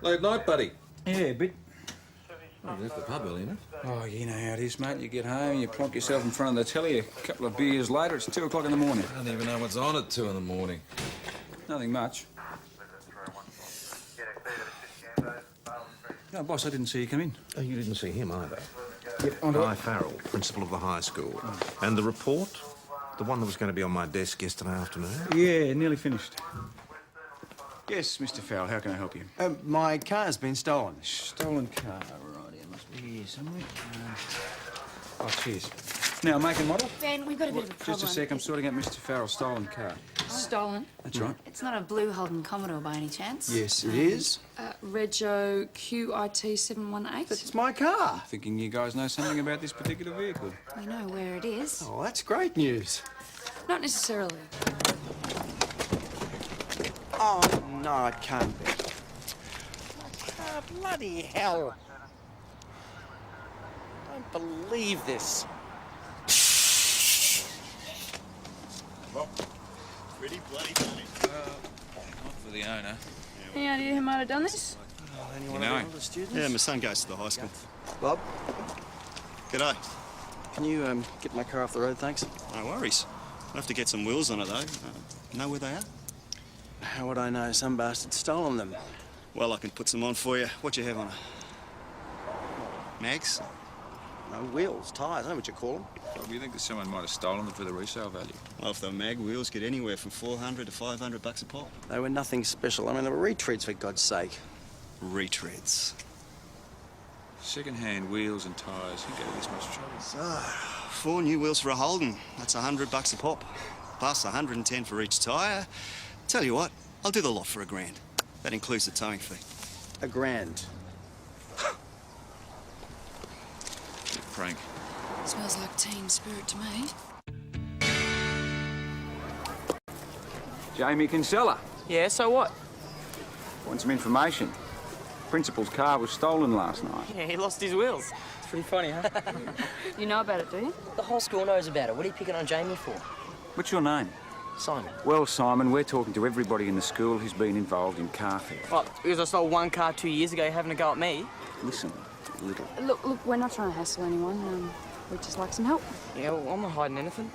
Late night, buddy. Yeah, a bit. Oh, you left the pub early enough. Oh, you know how it is, mate. You get home, you plonk yourself in front of the telly, a couple of beers later, it's 2 o'clock in the morning. I don't even know what's on at 2 in the morning. Nothing much. No, boss, I didn't see you come in. Oh, you didn't see him either. Yep, on to Guy it. Farrell, principal of the high school. And the report? The one that was going to be on my desk yesterday afternoon? Yeah, nearly finished. Yes, Mr. Farrell, how can I help you? My car's been stolen. Stolen car, right, it must be here somewhere. Oh, cheers. Now, make and model? Ben, we've got a bit of a problem. Just a sec, I'm sorting out Mr. Farrell's stolen car. Stolen? That's right. It's not a blue Holden Commodore by any chance? Yes, it is. Rego QIT 718? It's my car. Thinking you guys know something about this particular vehicle. We know where it is. Oh, that's great news. Not necessarily. Oh, no, it can't be. Oh, bloody hell. I don't believe this. Well, pretty bloody funny. Not for the owner. Any idea who might have done this? Anyone You know of him? the students? Yeah, my son goes to the high school. Bob, G'day. can you get my car off the road, thanks? No worries. I'll have to get some wheels on it, though. Know where they are? How would I know? Some bastard's stolen them. Well, I can put some on for you. What you have on it? Mags? No wheels, tyres, I know what you call them. Well, you think that someone might have stolen them for the resale value? Well, if they're mag wheels, get anywhere from $400 to $500 a pop. They were nothing special. I mean, they were retreads, for God's sake. Retreads. Second-hand wheels and tyres, you go to this much trouble. So, 4 new wheels for a Holden. That's $100 a pop. Plus 110 for each tyre. Tell you what, I'll do the lot for $1,000. That includes the towing fee. $1,000. Frank. Smells like team spirit to me. Jamie Kinsella. Yeah, so what? Want some information? Principal's car was stolen last night. Yeah, he lost his wheels. It's pretty funny, huh? You know about it, do you? The whole school knows about it. What are you picking on Jamie for? What's your name? Simon. Well, Simon, we're talking to everybody in the school who's been involved in car theft. What, because I stole one car 2 years ago, you're having a go at me? Listen, little. Look, we're not trying to hassle anyone. We'd just like some help. Yeah, well, I'm not hiding anything.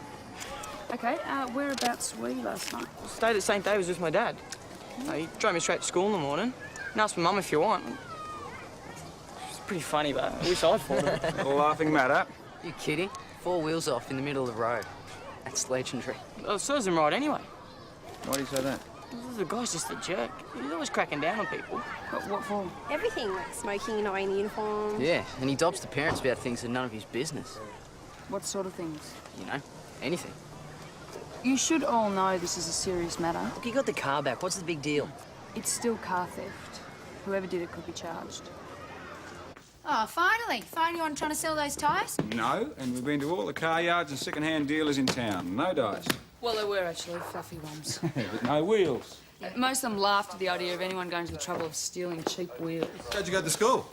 Okay, whereabouts were you last night? Stayed at St. David's with my dad. He drove me straight to school in the morning. And asked my mum if you want. It's pretty funny, but I wish I'd fought him. Laughing matter. You kidding? 4 wheels off in the middle of the road. That's legendary. Well, it serves him right anyway. Why do you say that? The guy's just a jerk. He's always cracking down on people. What for? Everything, like smoking, not wearing the uniform. Yeah, and he dobs the parents about things that are none of his business. What sort of things? You know, anything. You should all know this is a serious matter. Look, you got the car back. What's the big deal? It's still car theft. Whoever did it could be charged. Oh, finally. Find anyone trying to sell those tyres? No, and we've been to all the car yards and second-hand dealers in town. No dice. Well, there were actually fluffy ones. But no wheels. Most of them laughed at the idea of anyone going to the trouble of stealing cheap wheels. How'd you go to school?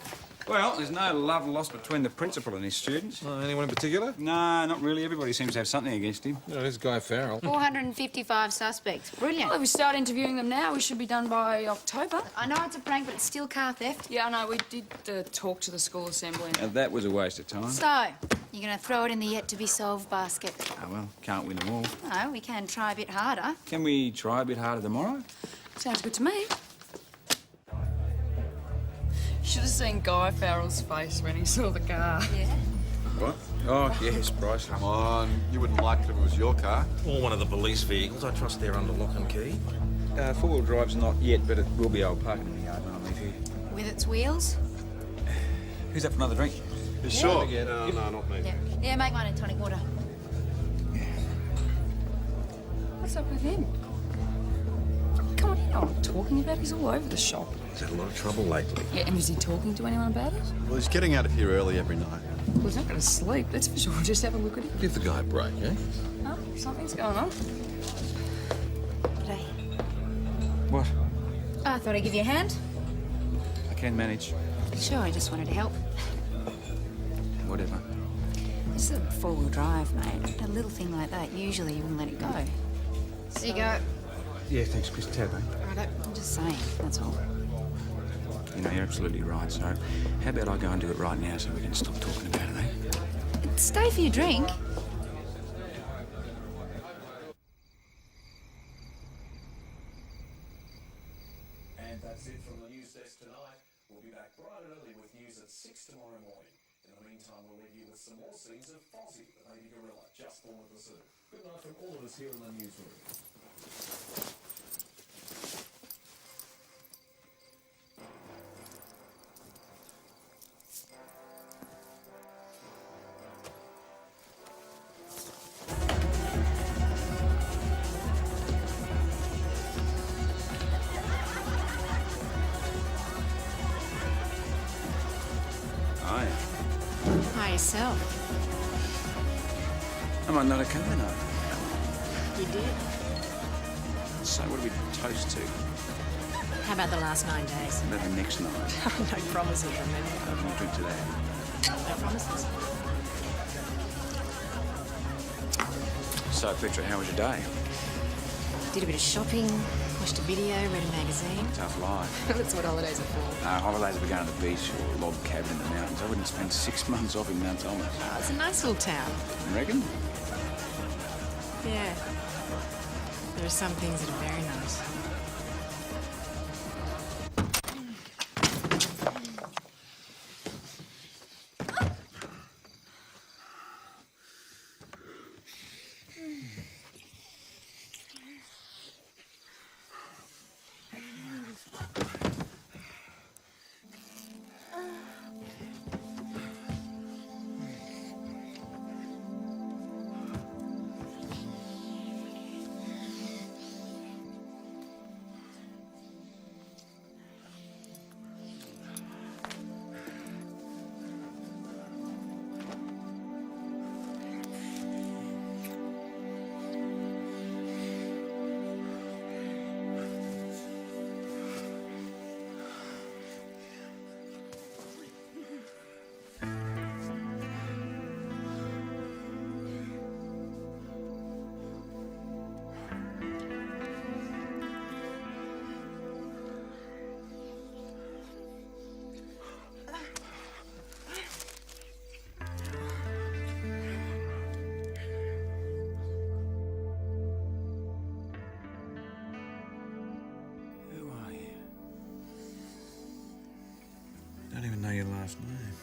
Well, there's no love lost between the principal and his students. Anyone in particular? No, not really. Everybody seems to have something against him. No, this Guy Farrell. 455 suspects. Brilliant. Well, if we start interviewing them now, we should be done by October. I know it's a prank, but it's still car theft. Yeah, I know. We did talk to the school assembly. Now, that was a waste of time. So, you're going to throw it in the yet-to-be-solved basket? Oh, well, can't win them all. No, we can try a bit harder. Can we try a bit harder tomorrow? Sounds good to me. Should have seen Guy Farrell's face when he saw the car. Yeah. What? Oh, yes, priceless. Come on, you wouldn't like it if it was your car. Or one of the police vehicles. I trust they're under lock and key. Four-wheel drive's not yet, but it will be. I'll park it in the yard when I leave here. With its wheels? Who's up for another drink? You sure? Yeah, no, not me. Yeah. Yeah, make mine a tonic water. What's up with him? Come on, you know what I'm talking about. He's all over the shop. He's had a lot of trouble lately. Yeah, and is he talking to anyone about it? Well, he's getting out of here early every night. Well, he's not going to sleep, that's for sure. Just have a look at him. Give the guy a break, eh? Oh, something's going on. G'day. What? Oh, I thought I'd give you a hand. I can manage. Sure, I just wanted to help. Whatever. This is a four-wheel drive, mate. A little thing like that, usually you wouldn't let it go. There you go. Yeah, thanks, Chris. Tab, eh? Righto, I'm just saying, that's all. You know, you're absolutely right, so how about I go and do it right now so we can stop talking about it, eh? Stay for your drink. And that's it from the news desk tonight. We'll be back bright and early with news at 6 tomorrow morning. In the meantime, we'll leave you with some more scenes of Fozzie, the baby gorilla, just born at the zoo. Good night from all of us here in the newsroom. Hi. Hi yourself. I might not have come tonight. You did. So what do we toast to? How about the last 9 days? About the next night? No promises, remember? I won't drink to that. No promises. So, Petra, how was your day? Did a bit of shopping, watched a video, read a magazine. Tough life. That's what holidays are for. No, holidays would be going to the beach or a log cabin in the mountains. I wouldn't spend 6 months off in Mount Thomas. Oh, it's a nice little town. You reckon? Yeah. There are some things that are very nice. Who are you? I don't even know your last name.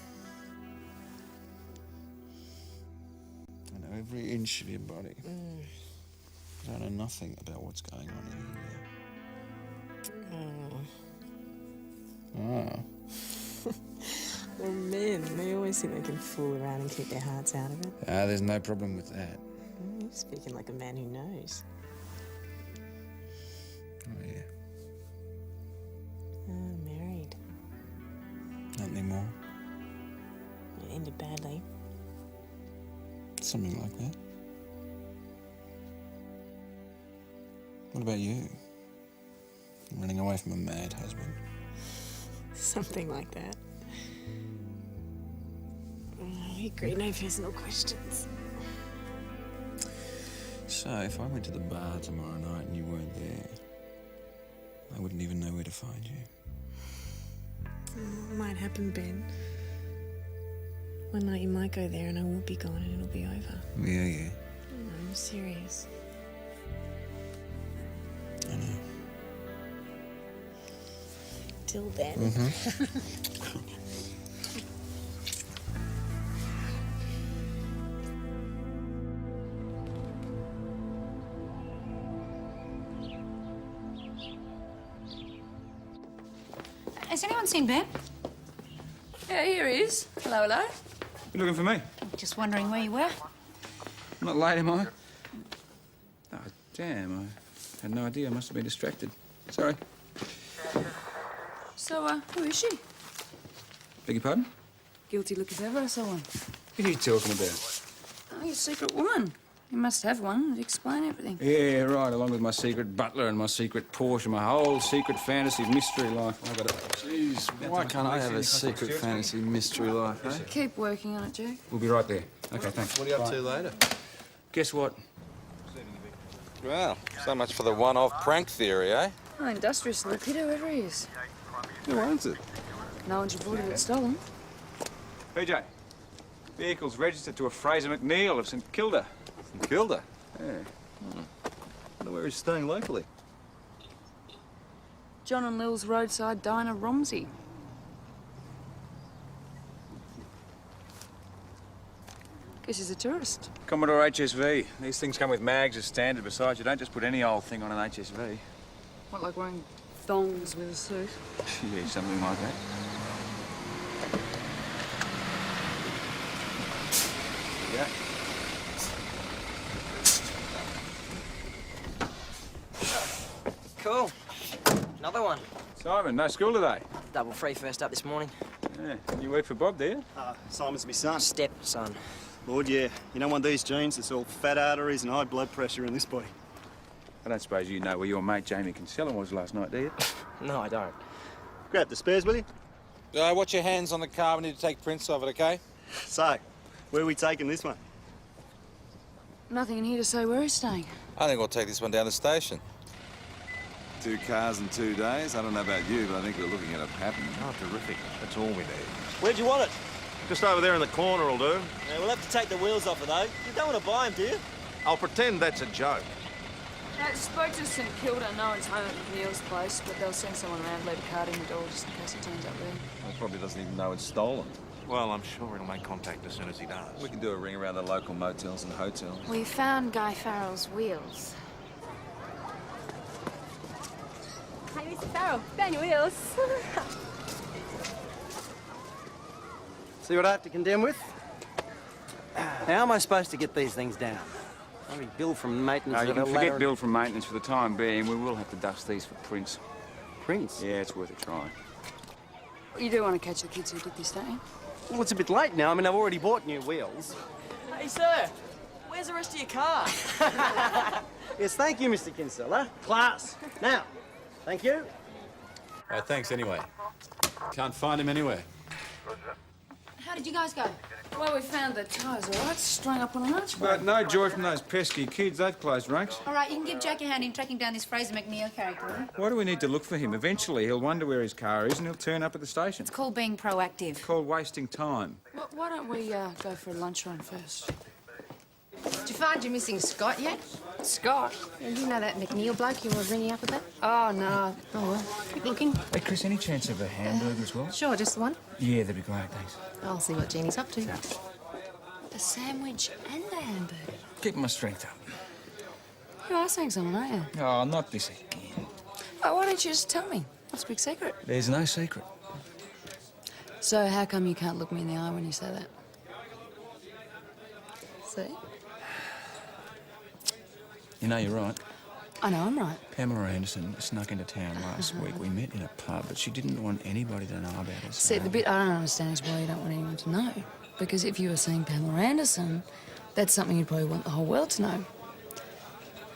I know every inch of your body. I don't know nothing about what's going on in here. Oh. Well, men, they always think they can fool around and keep their hearts out of it. Ah, there's no problem with that. You're speaking like a man who knows. Oh, yeah. Married. Not anymore. It ended badly. Something like that. What about you? Running away from a mad husband? Something like that. We agree, no personal questions. So, if I went to the bar tomorrow night and you weren't there, I wouldn't even know where to find you. Might happen, Ben. One night you might go there and I will be gone and it'll be over. Yeah. I'm serious. I know. Till then. Has anyone seen Ben? Yeah, here he is. Hello, hello. You looking for me? Just wondering where you were. I'm not late, am I? Oh, damn. I had no idea. I must have been distracted. Sorry. So, who is she? Beg your pardon? Guilty look if ever I saw one. What are you talking about? Oh, your secret woman. You must have one. It'd explain everything. Yeah, right, along with my secret butler and my secret Porsche, my whole secret fantasy mystery life. I got it. Jeez, why can't I have a secret fantasy mystery life, eh? Keep working on it, Jack. We'll be right there. Okay, thanks. What are you up to later? Guess what? Well, so much for the one-off prank theory, eh? Oh, industrious look. Whoever he is. Who owns it? No one's reported it stolen. PJ, vehicle's registered to a Fraser McNeil of St Kilda. St Kilda? Yeah. Wonder where he's staying locally. John and Lil's roadside diner, Romsey. Guess he's a tourist. Commodore HSV. These things come with mags as standard. Besides, you don't just put any old thing on an HSV. What, like wearing thongs with a suit? Yeah, something like that. Yeah. Cool. Another one. Simon, no school today? Double free first up this morning. Yeah. You work for Bob, do you? Simon's my son. Stepson. Lord, yeah. You don't want these genes. It's all fat arteries and high blood pressure in this body. I don't suppose you know where your mate Jamie Kinsella was last night, do you? No, I don't. Grab the spares, will you? Watch your hands on the car. We need to take prints of it, okay? So, where are we taking this one? Nothing in here to say where he's staying. I think we'll take this one down the station. 2 cars in 2 days. I don't know about you, but I think we're looking at a pattern. Oh, terrific. That's all we need. Where'd you want it? Just over there in the corner will do. Yeah, we'll have to take the wheels off of though. You don't want to buy them, do you? I'll pretend that's a joke. I spoke to St Kilda. No one's home at Neil's place, but they'll send someone around, leave a card in the door just in case he turns up there. He probably doesn't even know it's stolen. Well, I'm sure he'll make contact as soon as he does. We can do a ring around the local motels and hotels. We found Guy Farrell's wheels. Hi, Mr. Farrell. Found your wheels. See what I have to contend with? How am I supposed to get these things down? I mean, bill from maintenance. No, you at can a forget ladder- bill from maintenance for the time being. We will have to dust these for prints. Prints? Yeah, it's worth a try. You do want to catch the kids who did this, don't you? Well, it's a bit late now. I mean, I've already bought new wheels. Hey, sir. Where's the rest of your car? Yes, thank you, Mr. Kinsella. Class. Now, thank you. Thanks anyway. Can't find him anywhere. How did you guys go? Well, we found the tyres, all right, strung up on an archway. But no joy from those pesky kids. They've closed ranks. All right, you can give Jack a hand in tracking down this Fraser McNeil character. Why do we need to look for him? Eventually, he'll wonder where his car is and he'll turn up at the station. It's called being proactive. It's called wasting time. Why don't we go for a lunch run first? Did you find your missing Scott yet? Scott? Yeah, you know that McNeil bloke you were ringing up about? Oh, no. Oh, well. Keep looking. Hey, Chris, any chance of a hamburger as well? Sure, just the one. Yeah, that'd be great, thanks. I'll see what Jeannie's up to. A sandwich and a hamburger. Keeping my strength up. You are saying something, aren't you? Oh, not this again. Oh, why don't you just tell me? What's the big secret? There's no secret. So how come you can't look me in the eye when you say that? See? You know, you're right. I know I'm right. Pamela Anderson snuck into town last week. We met in a pub, but she didn't want anybody to know about it. See, the bit I don't understand is why you don't want anyone to know. Because if you were seeing Pamela Anderson, that's something you'd probably want the whole world to know.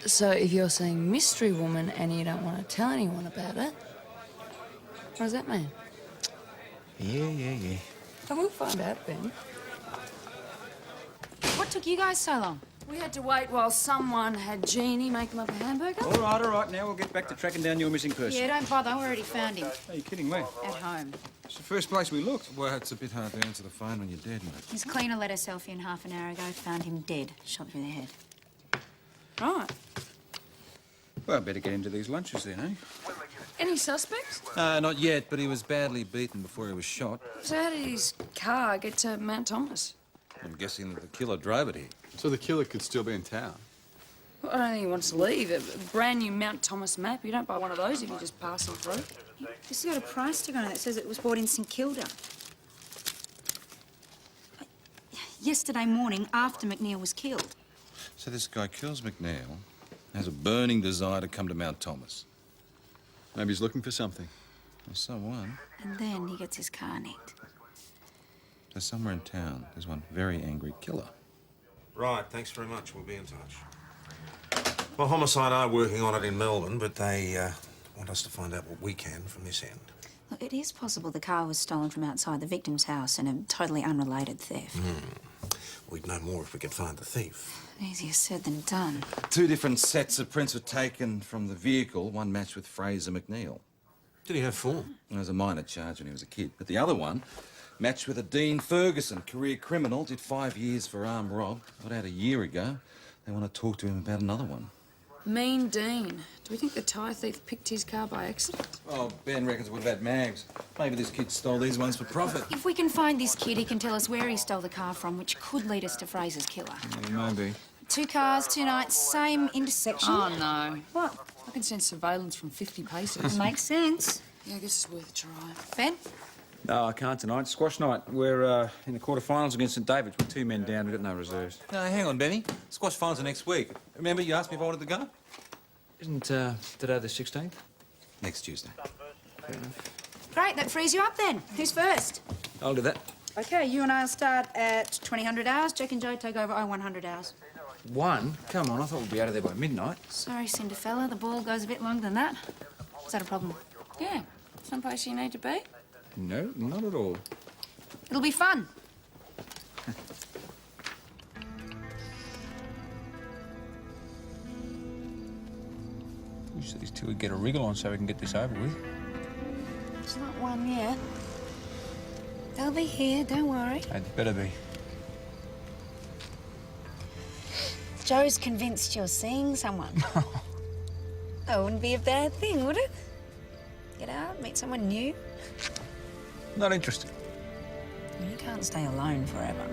So if you're seeing Mystery Woman and you don't want to tell anyone about it, what does that mean? Yeah. Oh, we'll find out, Ben. What took you guys so long? We had to wait while someone had Jeannie make them up a hamburger. All right. Now we'll get back to tracking down your missing person. Yeah, don't bother. I already found him. Are you kidding me? At home. It's the first place we looked. Well, it's a bit hard to answer the phone when you're dead, mate. His cleaner let herself in half an hour ago. Found him dead. Shot through the head. Right. Well, I better get into these lunches then, eh? Any suspects? Not yet, but he was badly beaten before he was shot. So how did his car get to Mount Thomas? I'm guessing that the killer drove it here. So the killer could still be in town? Well, I don't think he wants to leave. A brand new Mount Thomas map. You don't buy one of those if you're just passing through. This has got a price tag on it that says it was bought in St Kilda. Yesterday morning, after McNeil was killed. So this guy kills McNeil, has a burning desire to come to Mount Thomas. Maybe he's looking for something. Well, someone. And then he gets his car nicked. So somewhere in town, there's one very angry killer. Right, thanks very much. We'll be in touch. Well, Homicide are working on it in Melbourne, but they want us to find out what we can from this end. Look, it is possible the car was stolen from outside the victim's house in a totally unrelated theft. We'd know more if we could find the thief. Easier said than done. 2 different sets of prints were taken from the vehicle. One matched with Fraser McNeil. did he have for? It was a minor charge when he was a kid. But the other one, matched with a Dean Ferguson, career criminal, did 5 years for armed rob. Got out a year ago. They want to talk to him about another one. Mean Dean. Do we think the tie thief picked his car by accident? Oh, Ben reckons it would have had mags. Maybe this kid stole these ones for profit. If we can find this kid, he can tell us where he stole the car from, which could lead us to Fraser's killer. Yeah, maybe. 2 cars, 2 nights, same intersection. Oh, no. What? I can sense surveillance from 50 paces. Makes sense. Yeah, I guess it's worth a try. Ben? No, I can't tonight. Squash night. We're in the quarterfinals against St David's. We're 2 men down. We've got no reserves. No, hang on, Benny. Squash finals are next week. Remember, you asked me if I wanted to go? Isn't today the 16th? Next Tuesday. Great, that frees you up then. Who's first? I'll do that. Okay, you and I'll start at 2000 hours. Jack and Joe take over 0100 hours. 1? Come on, I thought we'd be out of there by midnight. Sorry, Cinderfella, the ball goes a bit longer than that. Is that a problem? Yeah, someplace you need to be. No, not at all. It'll be fun. Wish these two would get a wriggle on so we can get this over with. It's not one yet. They'll be here, don't worry. They'd better be. Joe's convinced you're seeing someone. That wouldn't be a bad thing, would it? Get out, meet someone new. Not interested. You can't stay alone forever.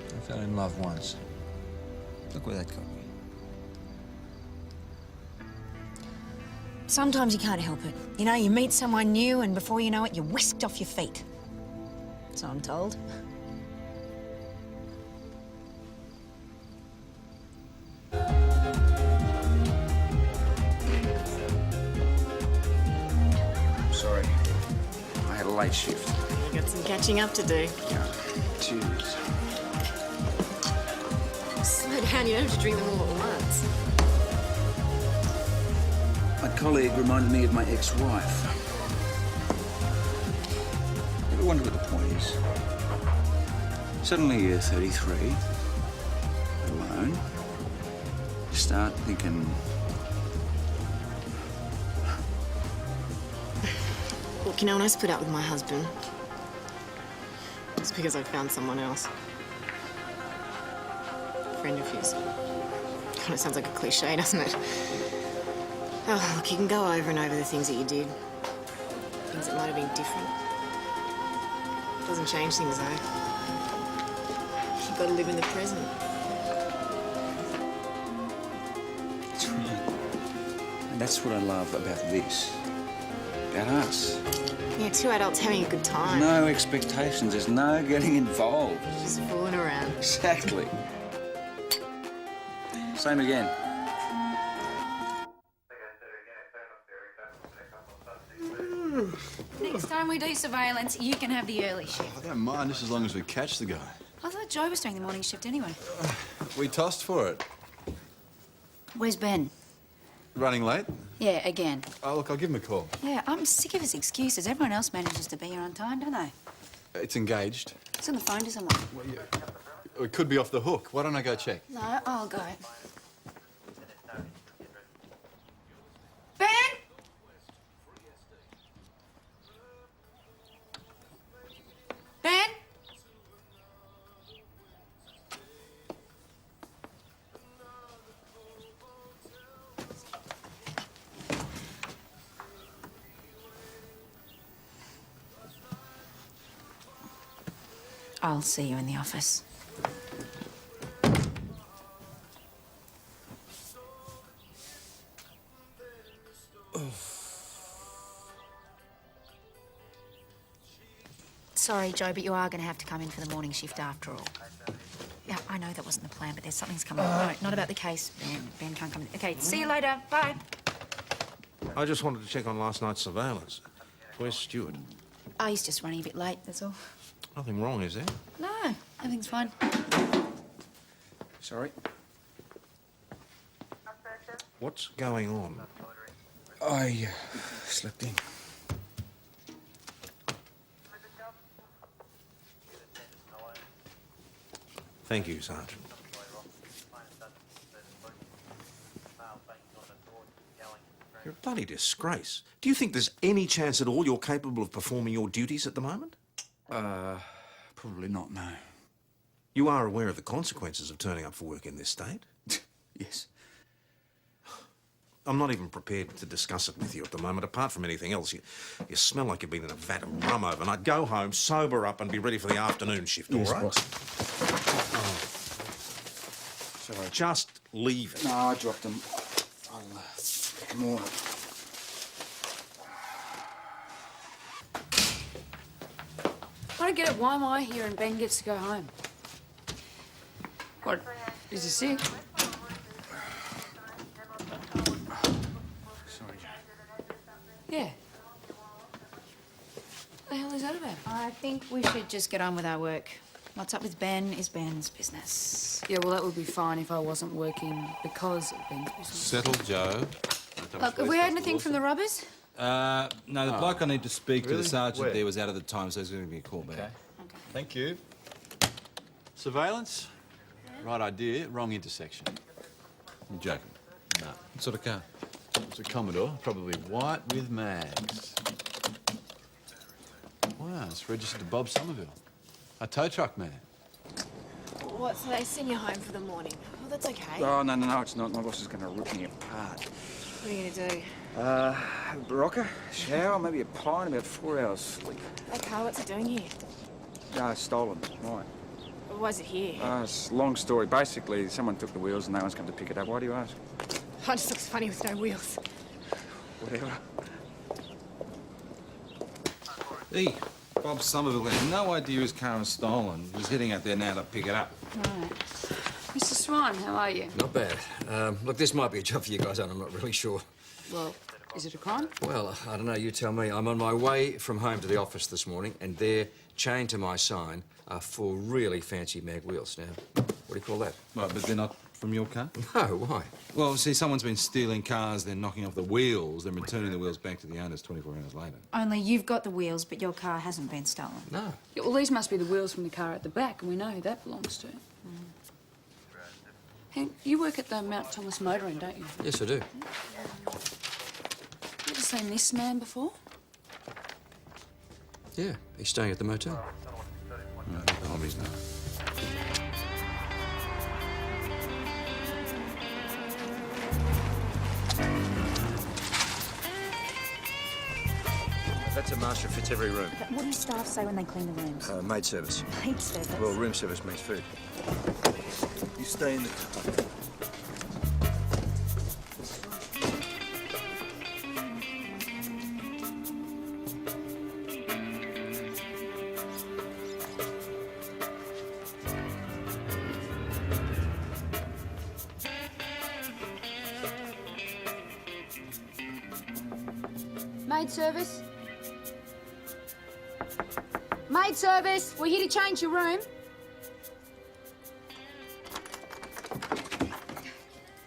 I fell in love once. Look where that got me. Sometimes you can't help it. You know, you meet someone new and before you know it, you're whisked off your feet. So I'm told. Sorry. I had a late shift. You got some catching up to do. Cheers. Slow down, you don't have to drink them all at once. My colleague reminded me of my ex-wife. Ever wonder what the point is? Suddenly you're 33, alone. You start thinking, Look, you know, when I split up with my husband, it's because I found someone else. A friend of his. God, it sounds like a cliche, doesn't it? Oh, look, you can go over and over the things that you did. Things that might have been different. Doesn't change things, though. You've got to live in the present. it's real. And that's what I love about this. About us. Yeah, 2 adults having a good time. No expectations. There's no getting involved. Just fooling around. Exactly. Same again. Next time we do surveillance, you can have the early shift. I don't mind just as long as we catch the guy. I thought Joe was doing the morning shift anyway. We tossed for it. Where's Ben? Running late? Yeah, again. Oh, look, I'll give him a call. Yeah, I'm sick of his excuses. Everyone else manages to be here on time, don't they? It's engaged. It's on the phone to someone. Well, yeah. It could be off the hook. Why don't I go check? No, I'll go. Ben? Ben? I'll see you in the office. Sorry, Joe, but you are going to have to come in for the morning shift after all. Yeah, I know that wasn't the plan, but there's something's coming up. No, not about the case, Ben. Ben can't come in. Okay, see you later. Bye. I just wanted to check on last night's surveillance. Where's Stuart? Oh, he's just running a bit late, that's all. Nothing wrong, is there? No, everything's fine. Sorry. What's going on? I slept in. Thank you, Sergeant. You're a bloody disgrace. Do you think there's any chance at all you're capable of performing your duties at the moment? Probably not, no. You are aware of the consequences of turning up for work in this state? Yes. I'm not even prepared to discuss it with you at the moment. Apart from anything else, you smell like you've been in a vat of rum overnight. Go home, sober up and be ready for the afternoon shift, Yes, all right? boss. Oh. Sorry. Just leave it. No, I dropped them. I'll pick them all up. I don't get it. Why am I here and Ben gets to go home? What? Is he sick? Sorry, Jane. Yeah. What the hell is that about? I think we should just get on with our work. What's up with Ben is Ben's business. Yeah, well, that would be fine if I wasn't working because of Ben's business. Settle, Joe. Look, have we heard anything from the robbers? No, the bloke I need to speak to, Really? the sergeant Where? there, was out of the time, so he's going to give me a call back. Okay. Thank you. Surveillance? Right idea, wrong intersection. You're joking? No. What sort of car? It's a Commodore, probably white with mags. Wow, it's registered to Bob Somerville. A tow truck man. What, so they send you home for the morning? Oh, that's okay. Oh, no, it's not. My boss is going to rip me apart. What are you going to do? Barocca, shower, maybe a pie, and about 4 hours sleep. That car, what's it doing here? Stolen. Right. Why is it here? It's a long story. Basically, someone took the wheels and no one's come to pick it up. Why do you ask? Oh, it just looks funny with no wheels. Whatever. Hey, Bob Somerville had no idea his car was stolen. He was heading out there now to pick it up. Right. Mr. Swan, how are you? Not bad. Look, this might be a job for you guys, and I'm not really sure. Well, is it a crime? Well, I don't know. You tell me. I'm on my way from home to the office this morning, and there, chained to my sign, are 4 really fancy mag wheels. Now, what do you call that? Right, but they're not from your car? No, why? Well, see, someone's been stealing cars, then knocking off the wheels, then returning the wheels back to the owners 24 hours later. Only you've got the wheels, but your car hasn't been stolen. No. Yeah, well, these must be the wheels from the car at the back, and we know who that belongs to. Hey, you work at the Mount Thomas Motor Inn, don't you? Yes, I do. You ever seen this man before? Yeah, he's staying at the motel. No, the hobbies now. That's a master fits every room. What do staff say when they clean the rooms? Maid service. Maid service? Well, room service means food. You stay in the car. Maid service? Maid service, we're here to change your room.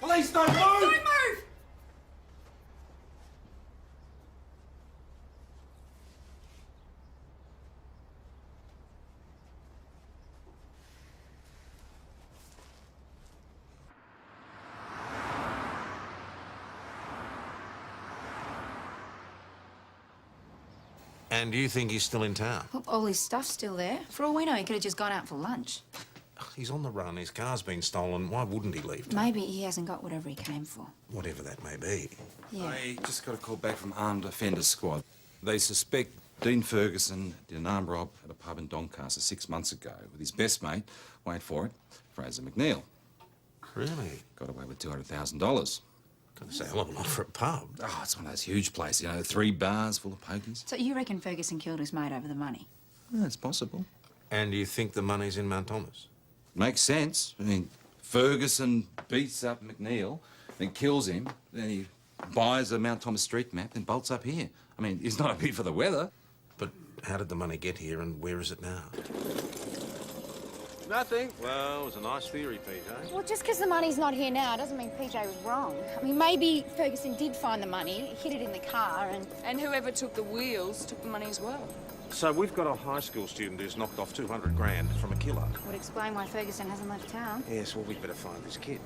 Police, don't move! Don't move! And you think he's still in town? Well, all his stuff's still there. For all we know, he could have just gone out for lunch. He's on the run, his car's been stolen. Why wouldn't he leave? Maybe he hasn't got whatever he came for. Whatever that may be. Yeah. I just got a call back from Armed Offenders Squad. They suspect Dean Ferguson did an armed rob at a pub in Doncaster 6 months ago with his best mate, wait for it, Fraser McNeil. Really? Got away with $200,000. Gonna say a hell of a lot for a pub. Oh, it's one of those huge places, you know, 3 bars full of pokies. So you reckon Ferguson killed his mate over the money? Yeah, it's possible. And you think the money's in Mount Thomas? Makes sense. I mean, Ferguson beats up McNeil, then kills him, then he buys a Mount Thomas street map, then bolts up here. I mean, he's not a bit for the weather. But how did the money get here and where is it now? Nothing. Well, it was a nice theory, PJ. Well, just because the money's not here now doesn't mean PJ was wrong. I mean, maybe Ferguson did find the money, hid it in the car, and... And whoever took the wheels took the money as well. So we've got a high school student who's knocked off 200 grand from a killer. Would explain why Ferguson hasn't left town. Yes, well, we'd better find this kid.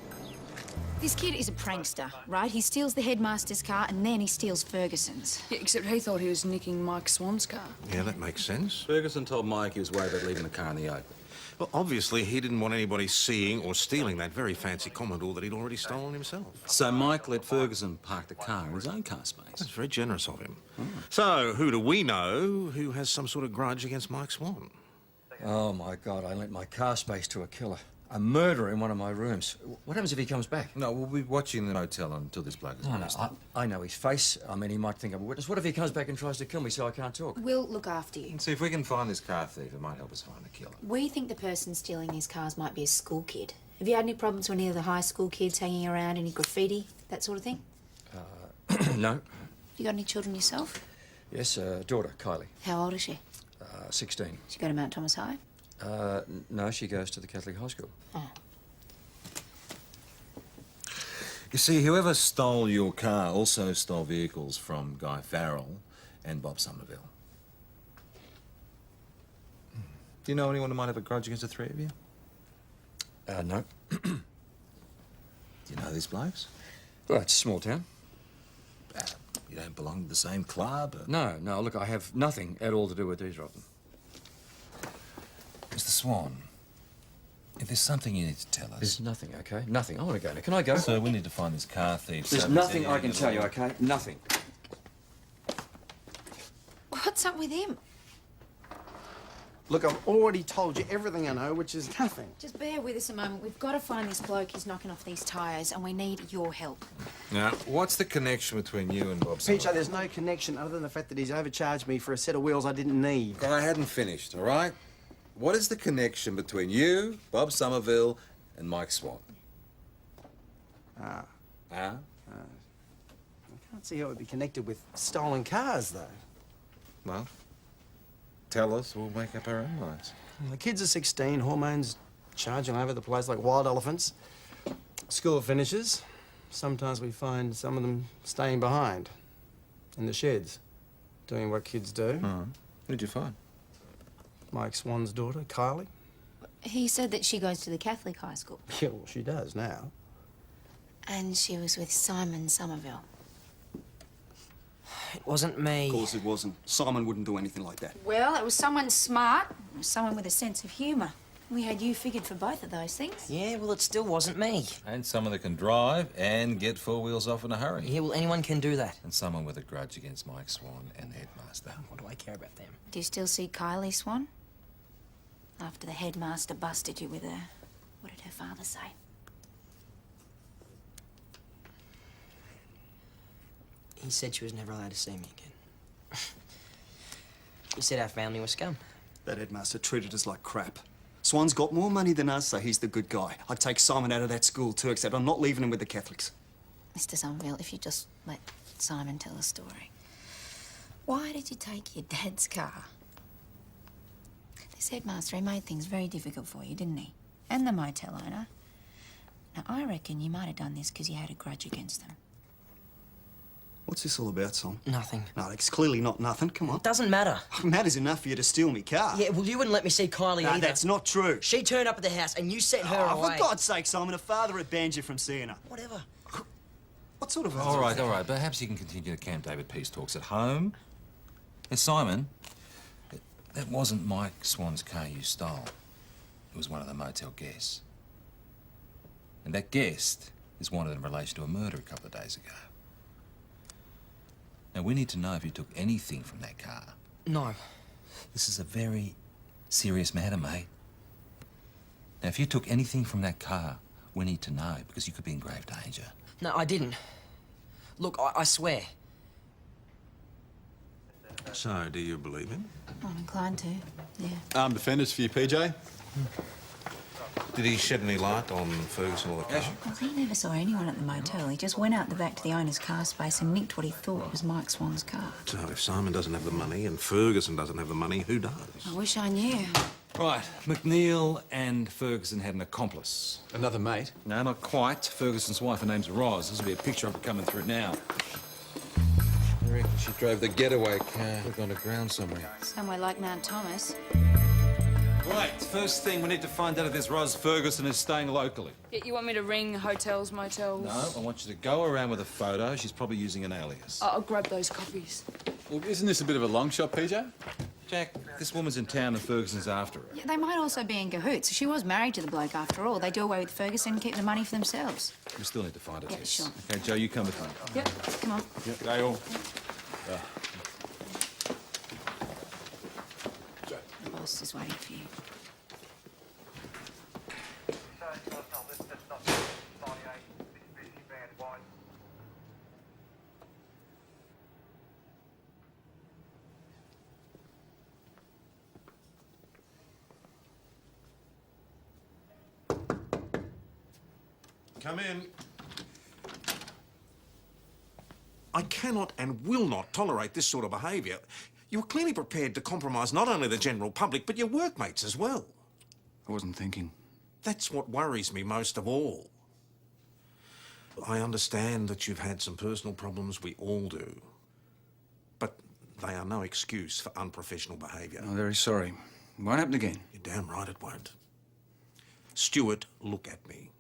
This kid is a prankster, right? He steals the headmaster's car and then he steals Ferguson's. Yeah, except he thought he was nicking Mike Swan's car. Yeah, that makes sense. Ferguson told Mike he was worried about leaving the car in the open. Well, obviously, he didn't want anybody seeing or stealing that very fancy Commodore that he'd already stolen himself. So Mike let Ferguson park the car in his own car space. That's very generous of him. So, who do we know who has some sort of grudge against Mike Swan? Oh, my God, I lent my car space to a killer. A murderer in one of my rooms. What happens if he comes back? No, we'll be watching the motel until this bloke is arrested. I know his face. I mean, he might think I'm a witness. What if he comes back and tries to kill me so I can't talk? We'll look after you. See, if we can find this car thief, it might help us find the killer. We think the person stealing these cars might be a school kid. Have you had any problems with any of the high school kids hanging around, any graffiti, that sort of thing? No. You got any children yourself? Yes, daughter, Kylie. How old is she? 16. She go to Mount Thomas High? No, she goes to the Catholic high school. Oh. You see, whoever stole your car also stole vehicles from Guy Farrell and Bob Somerville. Do you know anyone who might have a grudge against the three of you? No. Do you know these blokes? Well, it's a small town. You don't belong to the same club? No, look, I have nothing at all to do with either of them. Mr. Swan, if there's something you need to tell us... There's nothing, OK? Nothing. I want to go now. Can I go? So we need to find this car thief. There's nothing I can tell you, OK? Nothing. What's up with him? Look, I've already told you everything I know, which is nothing. Just bear with us a moment. We've got to find this bloke who's knocking off these tyres, and we need your help. Now, what's the connection between you and Bob PJ, Somerville? there's no connection other than the fact that he's overcharged me for a set of wheels I didn't need. I hadn't finished, all right? What is the connection between you, Bob Somerville, and Mike Swan? I Can't see how it would be connected with stolen cars, though. Well, tell us, we'll make up our own minds. The kids are 16, hormones charging over the place like wild elephants. School finishes. Sometimes we find some of them staying behind in the sheds, doing what kids do. Who'd you find? Mike Swan's daughter, Kylie. He said that she goes to the Catholic high school. Yeah, well, she does now. And she was with Simon Somerville. It wasn't me. Of course it wasn't. Simon wouldn't do anything like that. Well, it was someone smart, someone with a sense of humour. We had you figured for both of those things. Yeah, well, it still wasn't me. And someone that can drive and get four wheels off in a hurry. Yeah, well, anyone can do that. And someone with a grudge against Mike Swan and the headmaster. What do I care about them? Do you still see Kylie Swan? After the headmaster busted you with her, what did her father say? He said she was never allowed to see me again. He said our family was scum. That headmaster treated us like crap. Swan's got more money than us, so he's the good guy. I'd take Simon out of that school too, except I'm not leaving him with the Catholics. Mr. Somerville, if you just let Simon tell the story. Why did you take your dad's car? This headmaster, he made things very difficult for you, didn't he? And the motel owner. Now, I reckon you might have done this because you had a grudge against them. What's this all about, Son? Nothing. No, it's clearly not nothing. Come on. It doesn't matter. It matters enough for you to steal me car. Yeah, well, you wouldn't let me see Kylie No, either. that's not true. She turned up at the house and you sent her away. For God's sake, Simon, a father had banned you from seeing her. Whatever. What sort of... All right. Perhaps you can continue the Camp David peace talks at home. And Simon, that wasn't Mike Swan's car you stole. It was one of the motel guests. And that guest is wanted in relation to a murder a couple of days ago. Now, we need to know if you took anything from that car. No. This is a very serious matter, mate. Now, if you took anything from that car, we need to know, because you could be in grave danger. No, I didn't. Look, I swear. So, do you believe him? I'm inclined to, yeah. Armed defenders for you, PJ. Did he shed any light on Ferguson or the car? Well, he never saw anyone at the motel. He just went out the back to the owner's car space and nicked what he thought was Mike Swan's car. So, if Simon doesn't have the money and Ferguson doesn't have the money, who does? I wish I knew. Right, McNeil and Ferguson had an accomplice. Another mate? No, not quite. Ferguson's wife, her name's Roz. This will be a picture of her coming through now. I reckon she drove the getaway car. Look on the ground somewhere. Somewhere like Mount Thomas. Right, first thing we need to find out if this Ros Ferguson is staying locally. You want me to ring hotels, motels? No, I want you to go around with a photo. She's probably using an alias. I'll grab those copies. Well, isn't this a bit of a long shot, PJ? Jack, this woman's in town and Ferguson's after her. Yeah, they might also be in cahoots. She was married to the bloke after all. They do away with Ferguson and keep the money for themselves. We still need to find her. Yeah, Tess. sure. Okay, Joe, you come with me. Yep, come on. Yep. G'day all. The boss is waiting for you. Come in. I cannot and will not tolerate this sort of behaviour. You were clearly prepared to compromise not only the general public, but your workmates as well. I wasn't thinking. That's what worries me most of all. I understand that you've had some personal problems, we all do. But they are no excuse for unprofessional behaviour. I'm very sorry. It won't happen again. You're damn right it won't. Stuart, look at me.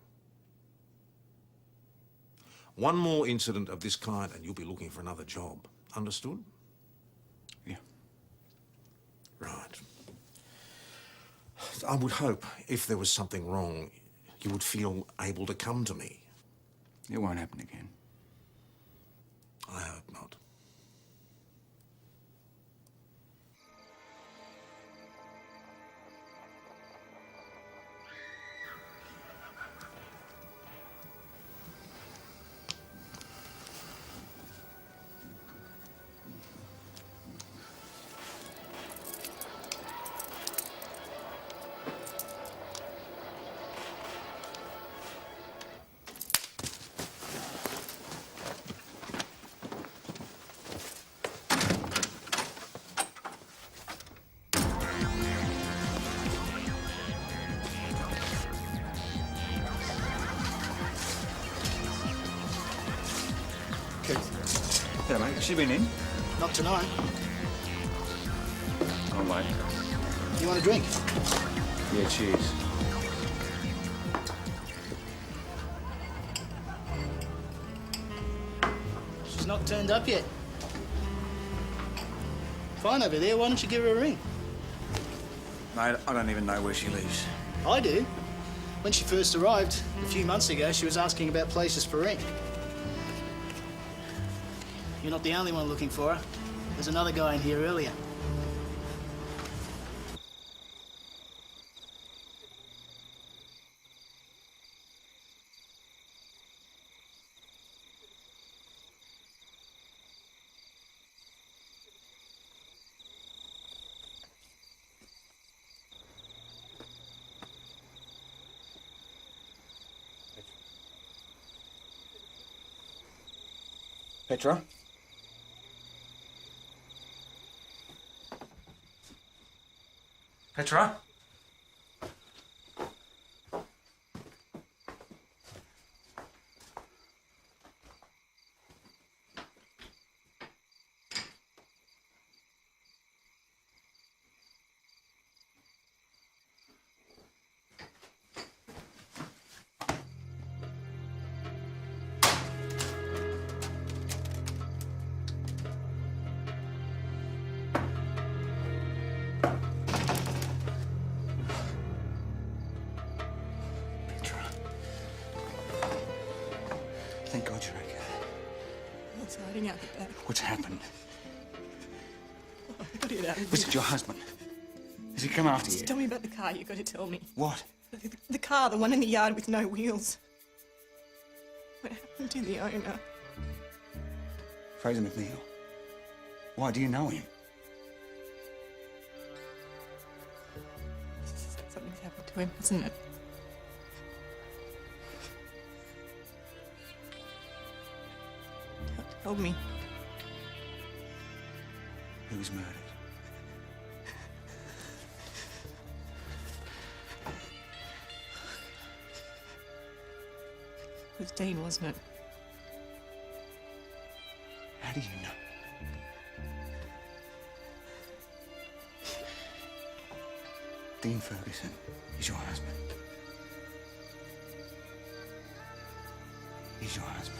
One more incident of this kind and you'll be looking for another job. Understood? Yeah. Right. I would hope if there was something wrong, you would feel able to come to me. It won't happen again. I hope not. Yeah, mate. Has she been in? Not tonight. Oh, mate. You want a drink? Yeah, cheers. She's not turned up yet. Fine over there. Why don't you give her a ring? Mate, I don't even know where she lives. I do. When she first arrived a few months ago, she was asking about places for rent. You're not the only one looking for her. There's another guy in here earlier. Petra? Petra? Thank God you're okay. It's hiding out the back. What's happened? I got it out of Was it your husband? Has he come after you? Just tell me about the car, you got to tell me. What? The car, the one in the yard with no wheels. What happened to the owner? Fraser McNeil. Why, do you know him? Something's happened to him, hasn't it? Tell me. He was murdered. It was Dean, wasn't it? How do you know? Dean Ferguson is your husband. He's your husband.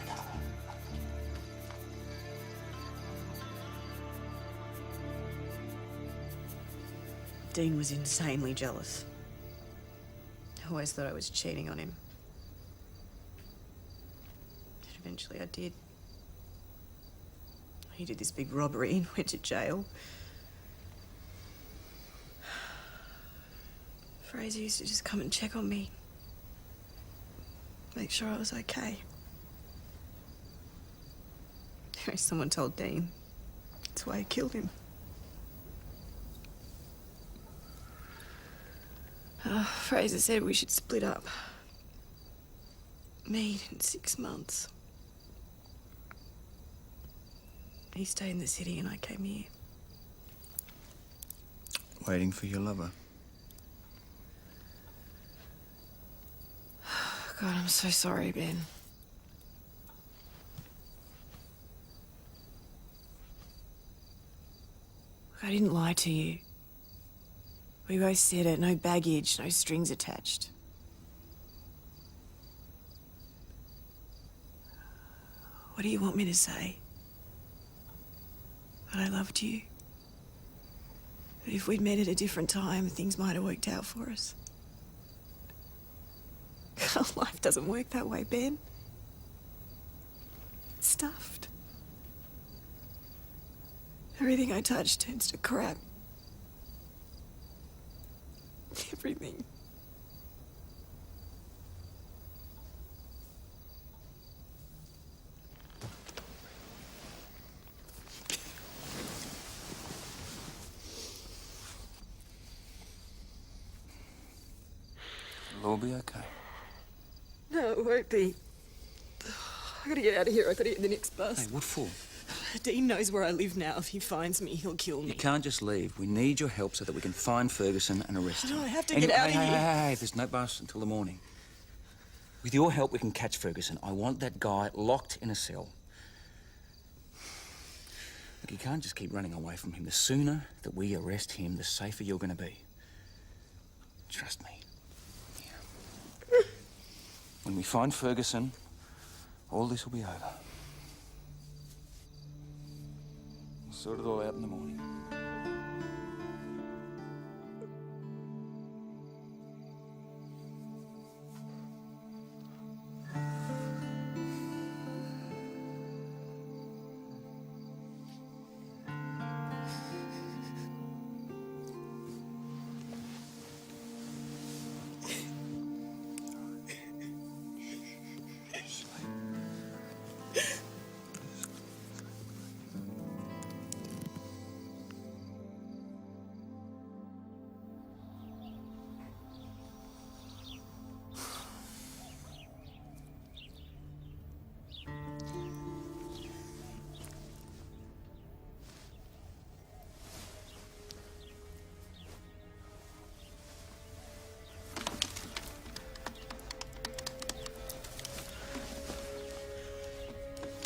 Dean was insanely jealous. I always thought I was cheating on him. And eventually I did. He did this big robbery and went to jail. Fraser used to just come and check on me. Make sure I was okay. Anyway, someone told Dean. That's why he killed him. Fraser said we should split up. Meet in 6 months. He stayed in the city and I came here. Waiting for your lover. God, I'm so sorry, Ben. I didn't lie to you. We both said it, no baggage, no strings attached. What do you want me to say? That I loved you? That if we'd met at a different time, things might have worked out for us? Life doesn't work that way, Ben. It's stuffed. Everything I touch turns to crap. Everything. It'll all be okay. No, it won't be. I gotta get out of here. I gotta get the next bus. Hey, what for? Dean knows where I live now. If he finds me, he'll kill me. You can't just leave. We need your help so that we can find Ferguson and arrest him. No, I have to get out of here. Hey, there's no bus until the morning. With your help, we can catch Ferguson. I want that guy locked in a cell. Look, you can't just keep running away from him. The sooner that we arrest him, the safer you're going to be. Trust me. Yeah. When we find Ferguson, all this will be over. We'll sort it all out in the morning.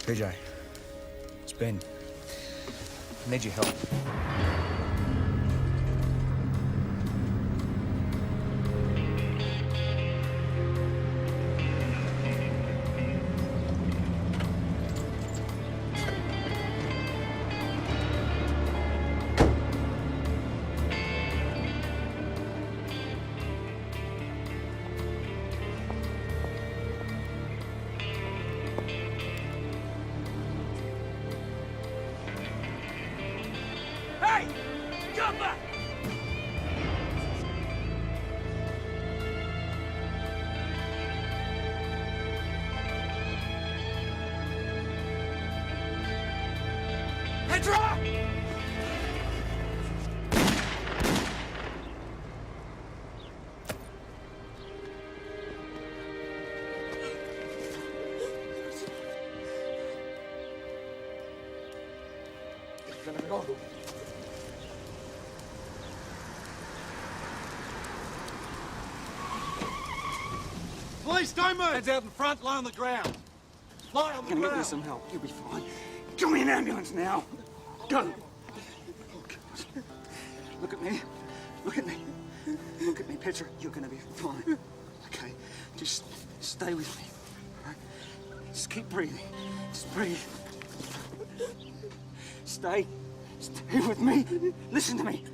PJ, it's Ben. I need your help. Hey! Come back! Petra! Police, don't move! Heads out in front, lie on the ground. Lie on the Can ground. get me some help. You'll be fine. Get me an ambulance now. Go. Oh, God. Look at me. Look at me. Look at me, Petra. You're gonna be fine. Okay? Just stay with me. All right? Just keep breathing. Just breathe. Stay with me. Listen to me.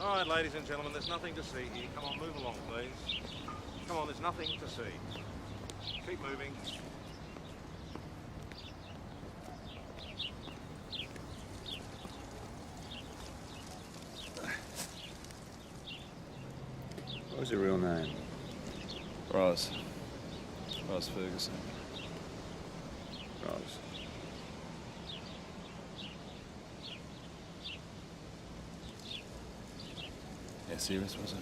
All right, ladies and gentlemen, there's nothing to see here. Come on, move along, please. Come on, there's nothing to see. Keep moving. What was your real name? Roz. Roz Ferguson. Roz. Yeah, serious, was it?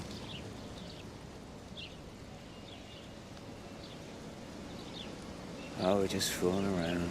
Oh, we're just fooling around.